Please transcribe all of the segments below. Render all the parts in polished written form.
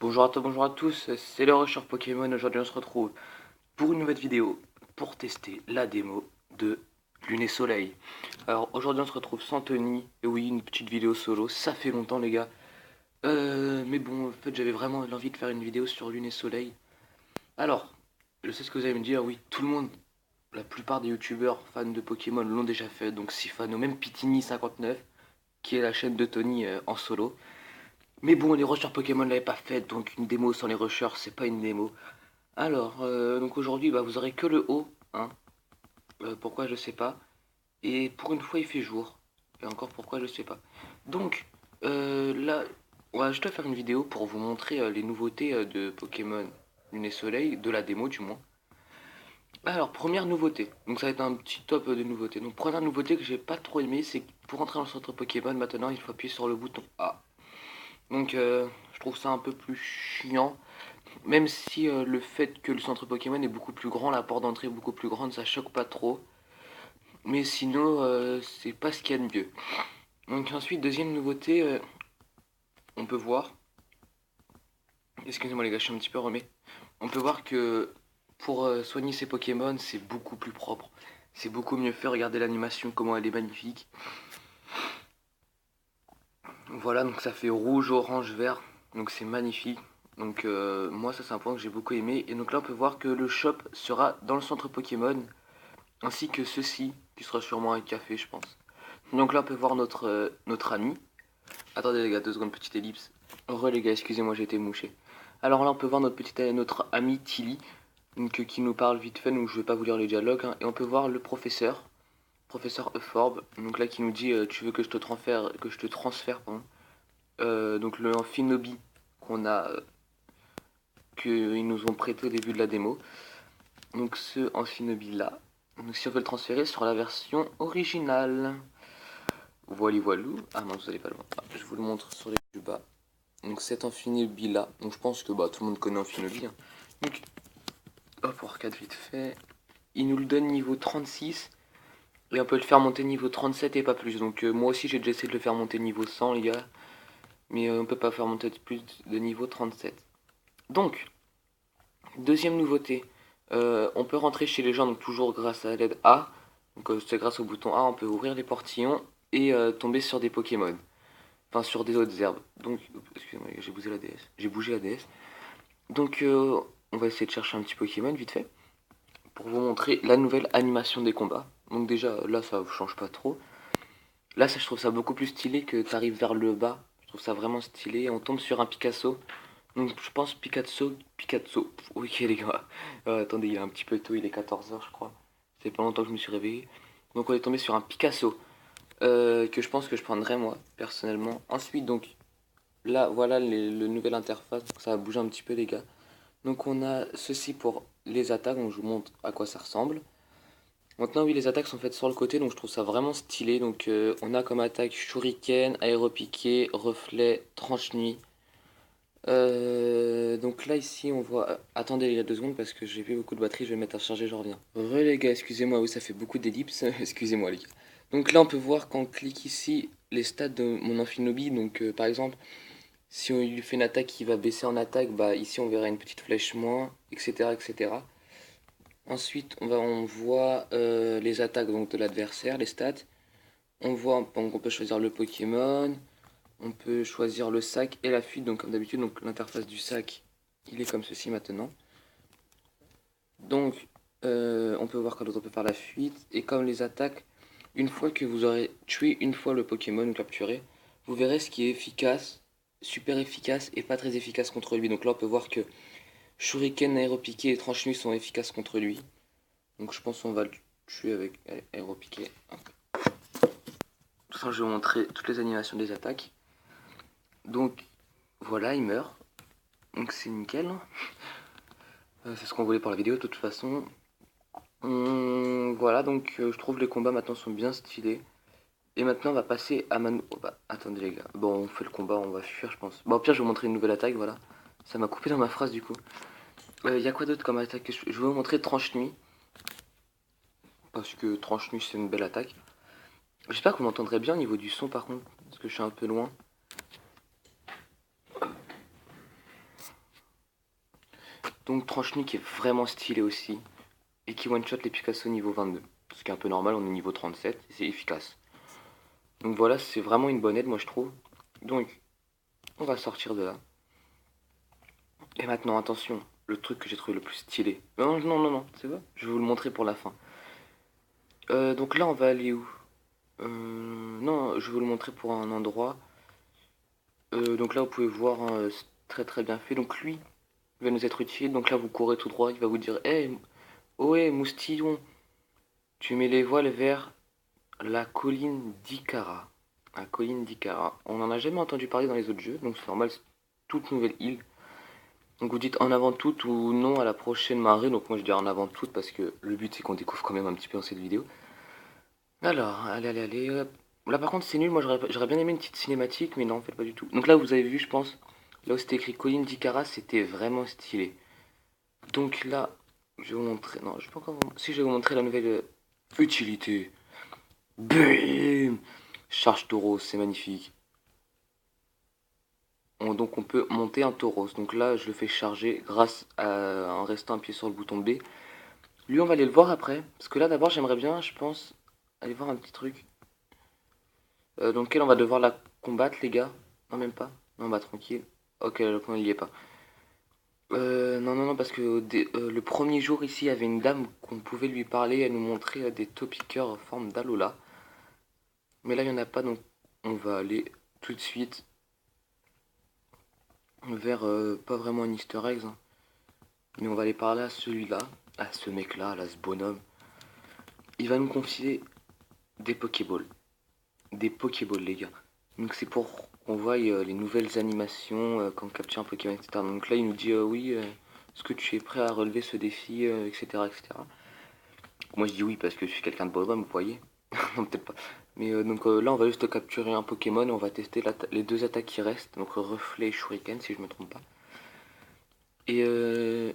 Bonjour à toi, bonjour à tous, c'est le Rusher Pokémon. Aujourd'hui on se retrouve pour une nouvelle vidéo pour tester la démo de Lune et Soleil. Alors aujourd'hui on se retrouve sans Tony, et oui, une petite vidéo solo, ça fait longtemps les gars. Mais bon, en fait j'avais vraiment l'envie de faire une vidéo sur Lune et Soleil. Alors, je sais ce que vous allez me dire, oui, tout le monde, la plupart des youtubeurs fans de Pokémon l'ont déjà fait, donc Sifano, même Pitini59, qui est la chaîne de Tony en solo. Mais bon, les rushers Pokémon l'avaient pas fait, donc une démo sans les rushers, c'est pas une démo. Alors, donc aujourd'hui, bah, vous aurez que le haut, hein. Pourquoi, je sais pas. Et pour une fois, il fait jour. Et encore pourquoi, je sais pas. Donc, là, ouais, je dois faire une vidéo pour vous montrer les nouveautés de Pokémon Lune et Soleil, de la démo du moins. Alors, première nouveauté. Donc, ça va être un petit top de nouveautés. Donc, première nouveauté que j'ai pas trop aimé, c'est que pour entrer dans le centre Pokémon, maintenant, il faut appuyer sur le bouton A. Donc, je trouve ça un peu plus chiant. Même si le fait que le centre Pokémon est beaucoup plus grand, la porte d'entrée est beaucoup plus grande, ça choque pas trop. Mais sinon, c'est pas ce qu'il y a de mieux. Donc ensuite, deuxième nouveauté, on peut voir... Excusez-moi les gars, je suis un petit peu remet. On peut voir que pour soigner ces Pokémon, c'est beaucoup plus propre. C'est beaucoup mieux fait, regardez l'animation, comment elle est magnifique. Voilà, donc ça fait rouge, orange, vert, donc c'est magnifique. Donc moi ça c'est un point que j'ai beaucoup aimé. Et donc là on peut voir que le shop sera dans le centre Pokémon, ainsi que ceci, qui sera sûrement un café je pense. Donc là on peut voir notre ami. Attendez les gars, 2 secondes, petite ellipse. Re les gars, excusez-moi, j'ai été mouché. Alors là on peut voir notre ami Tilly, donc, qui nous parle vite fait, donc je vais pas vous lire les dialogues, hein. Et on peut voir le professeur Euphorbe, donc là qui nous dit tu veux que je te transfère, pardon. Donc le Amphinobi qu'on a, qu'ils nous ont prêté au début de la démo. Donc ce Amphinobi là, donc si on veut le transférer sur la version originale. Voilà, voilou. Ah non, vous allez pas le voir. Ah, je vous le montre sur les du bas. Donc cet Amphinobi là, donc je pense que bah, tout le monde connaît Amphinobi, hein. Donc, hop, pour arcade vite fait. Il nous le donne niveau 36. Et on peut le faire monter niveau 37 et pas plus. Donc moi aussi j'ai déjà essayé de le faire monter niveau 100 les gars. Mais on peut pas faire monter plus de niveau 37. Donc, deuxième nouveauté, on peut rentrer chez les gens, donc toujours grâce à l'aide A. Donc c'est grâce au bouton A, on peut ouvrir les portillons et tomber sur des Pokémon. Enfin sur des autres herbes. Donc, excusez-moi, j'ai bougé la DS. J'ai bougé la DS. Donc on va essayer de chercher un petit Pokémon vite fait. Pour vous montrer la nouvelle animation des combats. Donc déjà là ça change pas trop. Là ça, je trouve ça beaucoup plus stylé que tu arrives vers le bas. Je trouve ça vraiment stylé. On tombe sur un Picasso. Donc je pense Picasso. Ok les gars. Attendez, il y a un petit peu tôt, il est 14h je crois. C'est pas longtemps que je me suis réveillé. Donc on est tombé sur un Picasso. Que je pense que je prendrais moi, personnellement. Ensuite donc, là voilà le nouvelle interface. Donc, ça va bouger un petit peu les gars. Donc on a ceci pour les attaques. Donc je vous montre à quoi ça ressemble. Maintenant oui, les attaques sont faites sur le côté. Donc je trouve ça vraiment stylé. Donc on a comme attaque Shuriken, Aéropiqué, Reflet, Tranche-Nuit. Donc là ici on voit... Attendez il y a 2 secondes parce que j'ai plus beaucoup de batterie, je vais mettre à charger, je reviens. Re les gars, excusez-moi, oui ça fait beaucoup d'ellipses, excusez-moi les gars. Donc là on peut voir quand on clique ici les stats de mon Amphinobi, donc par exemple si on lui fait une attaque qui va baisser en attaque, bah ici on verra une petite flèche moins, etc. etc. Ensuite on voit les attaques donc, de l'adversaire, les stats. On voit, donc on peut choisir le Pokémon. On peut choisir le sac et la fuite, donc comme d'habitude, donc l'interface du sac, il est comme ceci maintenant. Donc, on peut voir quand on peut faire la fuite, et comme les attaques, une fois que vous aurez tué une fois le Pokémon ou capturé, vous verrez ce qui est efficace, super efficace et pas très efficace contre lui. Donc là, on peut voir que Shuriken, Aéropiqué et Tranche-Nuit sont efficaces contre lui. Donc je pense qu'on va le tuer avec Aéropiqué. Tout ça, je vais vous montrer toutes les animations des attaques. Donc voilà, il meurt. Donc c'est nickel. C'est ce qu'on voulait pour la vidéo de toute façon. Voilà, donc je trouve les combats maintenant sont bien stylés. Et maintenant on va passer à Manu... Oh, bah, attendez les gars. Bon, on fait le combat, on va fuir je pense. Bon, au pire je vais vous montrer une nouvelle attaque, voilà. Ça m'a coupé dans ma phrase du coup. Il y a quoi d'autre comme attaque que je vais vous montrer Tranche-Nuit. Parce que Tranche-Nuit c'est une belle attaque. J'espère que vous m'entendrez bien au niveau du son par contre. Parce que je suis un peu loin. Donc Tranchenu qui est vraiment stylé aussi. Et qui one-shot les Picasso niveau 22. Ce qui est un peu normal, on est niveau 37 et c'est efficace. Donc voilà, c'est vraiment une bonne aide moi je trouve. Donc on va sortir de là. Et maintenant attention, le truc que j'ai trouvé le plus stylé. Non, non, non, non, c'est quoi? Je vais vous le montrer pour la fin. Donc là on va aller où? Non, je vais vous le montrer pour un endroit. Donc là vous pouvez voir, hein, c'est très très bien fait. Donc lui il va nous être utile. Donc là vous courez tout droit, il va vous dire hey, ohé moustillon, tu mets les voiles vers la colline d'Ikara. La colline d'Ikara. On n'en a jamais entendu parler dans les autres jeux, donc c'est normal, c'est toute nouvelle île. Donc vous dites en avant toute ou non à la prochaine marée. Donc moi je dis en avant toute parce que le but c'est qu'on découvre quand même un petit peu dans cette vidéo. Alors, allez, allez, allez, hop. Là par contre c'est nul, moi j'aurais bien aimé une petite cinématique, mais non en fait pas du tout. Donc là vous avez vu je pense, là où c'était écrit colline d'Ikara, c'était vraiment stylé. Donc là, je vais vous montrer, non je vais pas encore vous... Si je vais vous montrer la nouvelle utilité. Bim. Charge taureau, c'est magnifique. Donc on peut monter un taureau. Donc là je le fais charger grâce à en restant appuyé sur le bouton B. Lui on va aller le voir après. Parce que là d'abord j'aimerais bien, je pense, aller voir un petit truc. Dans lequel on va devoir la combattre les gars. Non même pas. Non bah tranquille. Ok le point il y est pas. Non non non parce que le premier jour ici il y avait une dame qu'on pouvait lui parler. Elle nous montrait des topiqueurs en forme d'Alola. Mais là il n'y en a pas donc on va aller tout de suite vers pas vraiment un easter egg, hein. Mais on va aller parler à celui-là, à ce mec-là, à ce bonhomme. Il va nous confier des Pokéballs. Des Pokéballs, les gars. Donc c'est pour qu'on voie les nouvelles animations quand on capture un Pokémon, etc. Donc là, il nous dit oui, est-ce que tu es prêt à relever ce défi, etc., etc. Moi, je dis oui parce que je suis quelqu'un de bonhomme, vous voyez. Non, peut-être pas. Mais donc là, on va juste capturer un Pokémon et on va tester les deux attaques qui restent. Donc Reflet et Shuriken, si je me trompe pas. Et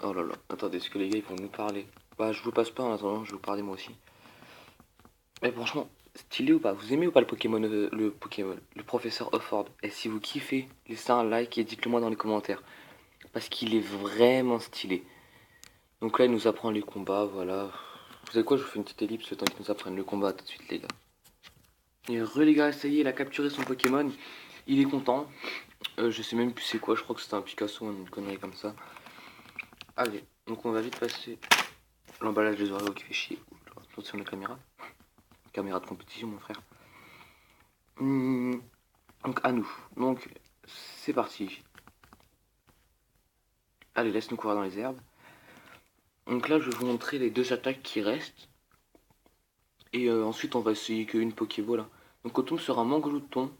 oh là là, attendez, est-ce que les gars ils vont nous parler? Bah je vous passe pas en attendant, je vais vous parler moi aussi. Mais franchement, stylé ou pas? Vous aimez ou pas le Pokémon, le professeur Offord? Et si vous kiffez, laissez un like et dites-le moi dans les commentaires. Parce qu'il est vraiment stylé. Donc là il nous apprend les combats, voilà. Vous savez quoi, je vous fais une petite ellipse le temps qu'il nous apprenne le combat tout de suite les gars. Et les gars, ça y est, il a capturé son Pokémon. Il est content. Je sais même plus c'est quoi, je crois que c'était un Picasso, une connerie comme ça. Allez, donc on va vite passer l'emballage des Oreos qui fait chier. Attention la caméra. Caméra de compétition mon frère. Donc à nous. Donc c'est parti. Allez, laisse-nous courir dans les herbes. Donc là je vais vous montrer les deux attaques qui restent. Et ensuite on va essayer qu'une Pokéball, hein. Donc on tombe sur un Manglouton.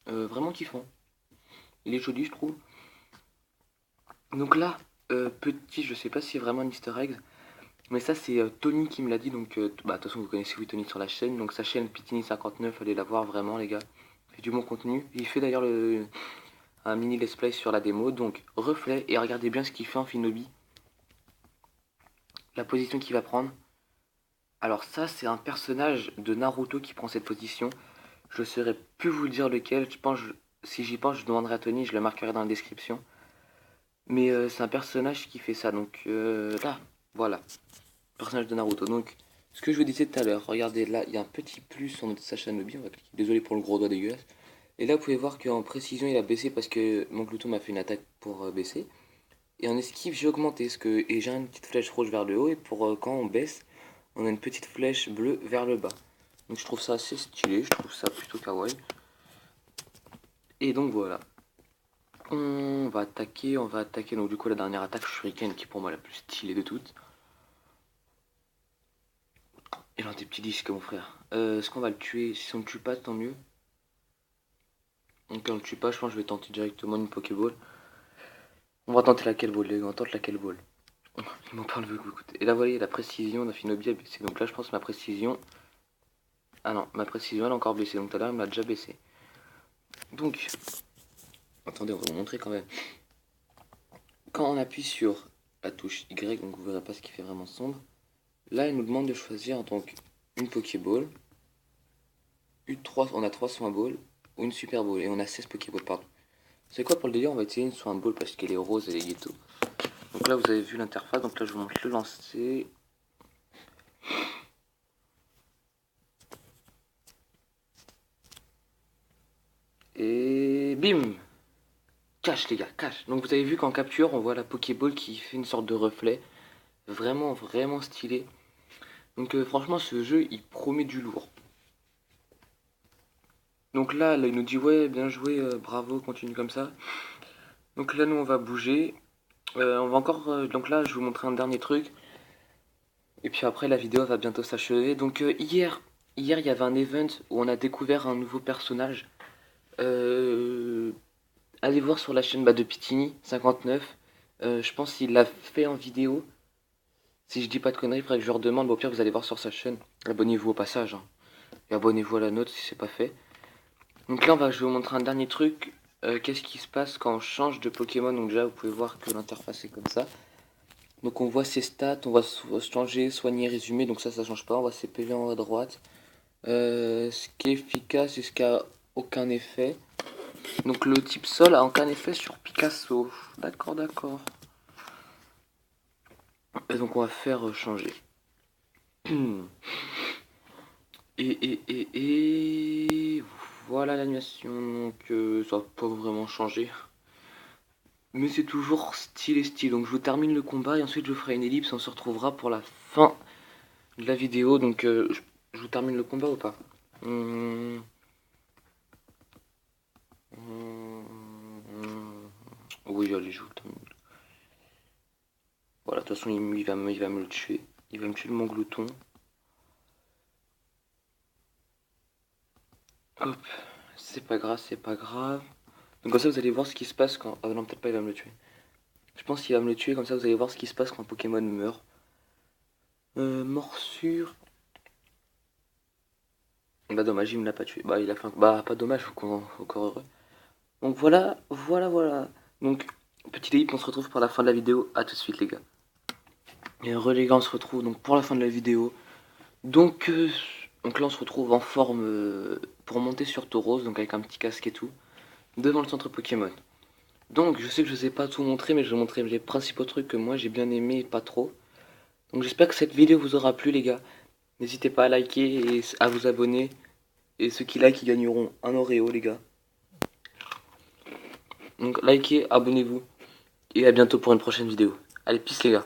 Vraiment kiffant. Il est joli je trouve. Donc là, petit, je sais pas si c'est vraiment un easter egg. Mais ça c'est Tony qui me l'a dit. Donc bah de toute façon vous connaissez oui Tony sur la chaîne. Donc sa chaîne Pitini59, allez la voir vraiment les gars. Il fait du bon contenu. Il fait d'ailleurs un mini let's play sur la démo. Donc reflet et regardez bien ce qu'il fait en Finobi. La position qu'il va prendre. Alors ça c'est un personnage de Naruto qui prend cette position. Je ne saurais plus vous dire lequel. Je pense, si j'y pense, je demanderai à Tony, je le marquerai dans la description. Mais c'est un personnage qui fait ça. Donc là, voilà. Personnage de Naruto. Donc ce que je vous disais tout à l'heure, regardez là, il y a un petit plus sur notre Sacha Nobi. On va cliquer. Désolé pour le gros doigt dégueulasse. Et là, vous pouvez voir qu'en précision, il a baissé parce que mon glouton m'a fait une attaque pour baisser. Et en esquive, j'ai augmenté. Et j'ai une petite flèche rouge vers le haut. Et pour quand on baisse, on a une petite flèche bleue vers le bas. Donc je trouve ça assez stylé. Je trouve ça plutôt kawaii. Et donc voilà. On va attaquer. Donc du coup, la dernière attaque, Shuriken, qui est pour moi la plus stylée de toutes. Et l'un des petits disques, mon frère. Est-ce qu'on va le tuer? Si on ne le tue pas, tant mieux. Donc on le tue pas, je pense que je vais tenter directement une Pokéball. On va tenter laquelle ball, les gars, on tente laquelle ball. Il m'en parle beaucoup. Et là, vous voyez, la précision d'Afinobi a baissé. Donc là, je pense que ma précision... Ah non, ma précision, elle a encore baissé. Donc tout à l'heure, elle m'a déjà baissé. Donc... Attendez, on va vous montrer quand même. Quand on appuie sur la touche Y, donc vous verrez pas ce qui fait vraiment sombre. Là, il nous demande de choisir donc une Pokéball. On a 3 Soin Ball ou une Super Ball. Et on a 16 Pokéballs, pardon. C'est quoi pour le délire? On va essayer une Soin Ball parce qu'elle est rose et les ghetto. Donc là vous avez vu l'interface, donc là je vous montre le lancer. Et bim! Cache les gars, cache. Donc vous avez vu qu'en capture on voit la Pokéball qui fait une sorte de reflet. Vraiment, vraiment stylé. Donc franchement ce jeu il promet du lourd. Donc là il nous dit ouais bien joué, bravo, continue comme ça. Donc là nous on va bouger. On va encore, donc là je vais vous montrer un dernier truc. Et puis après la vidéo va bientôt s'achever. Donc hier il y avait un event où on a découvert un nouveau personnage. Allez voir sur la chaîne de Pitini 59. Je pense qu'il l'a fait en vidéo. Si je dis pas de conneries, il faudrait que je leur demande. Bon, au pire, vous allez voir sur sa chaîne. Abonnez-vous au passage, hein. Et abonnez-vous à la note si c'est pas fait. Donc là, je vais vous montrer un dernier truc. Qu'est-ce qui se passe quand on change de Pokémon? Donc déjà, vous pouvez voir que l'interface est comme ça. Donc on voit ses stats, on va changer, soigner, résumer. Donc ça change pas. On voit ses PV en haut à droite. Ce qui est efficace et ce qui a aucun effet. Donc le type sol a aucun effet sur Picasso. D'accord, d'accord. Et donc on va faire changer. Et voilà l'animation. Donc ça va pas vraiment changer. Mais c'est toujours style. Donc je vous termine le combat et ensuite je ferai une ellipse. On se retrouvera pour la fin de la vidéo. Donc je vous termine le combat ou pas? Oui, allez, je vous le termine. Voilà, de toute façon il va me le tuer. Il va me tuer mon glouton. Hop, c'est pas grave, c'est pas grave. Donc comme ça vous allez voir ce qui se passe quand... Ah non, peut-être pas, il va me le tuer. Je pense qu'il va me le tuer, comme ça vous allez voir ce qui se passe quand un Pokémon meurt. Morsure. Bah dommage, il me l'a pas tué. Bah il a fait un... Bah pas dommage, encore heureux. Donc voilà. Donc, petit ellipse, on se retrouve pour la fin de la vidéo. A tout de suite les gars. Et heureux les gars, on se retrouve donc pour la fin de la vidéo. Donc, donc là on se retrouve en forme pour monter sur Tauros, donc avec un petit casque et tout. Devant le centre Pokémon. Donc je sais que je ne vous ai pas tout montré, mais je vais vous montrer les principaux trucs que moi j'ai bien aimé et pas trop. Donc j'espère que cette vidéo vous aura plu les gars. N'hésitez pas à liker et à vous abonner. Et ceux qui like, ils gagneront un Oreo les gars. Donc likez, abonnez-vous. Et à bientôt pour une prochaine vidéo. Allez, peace les gars.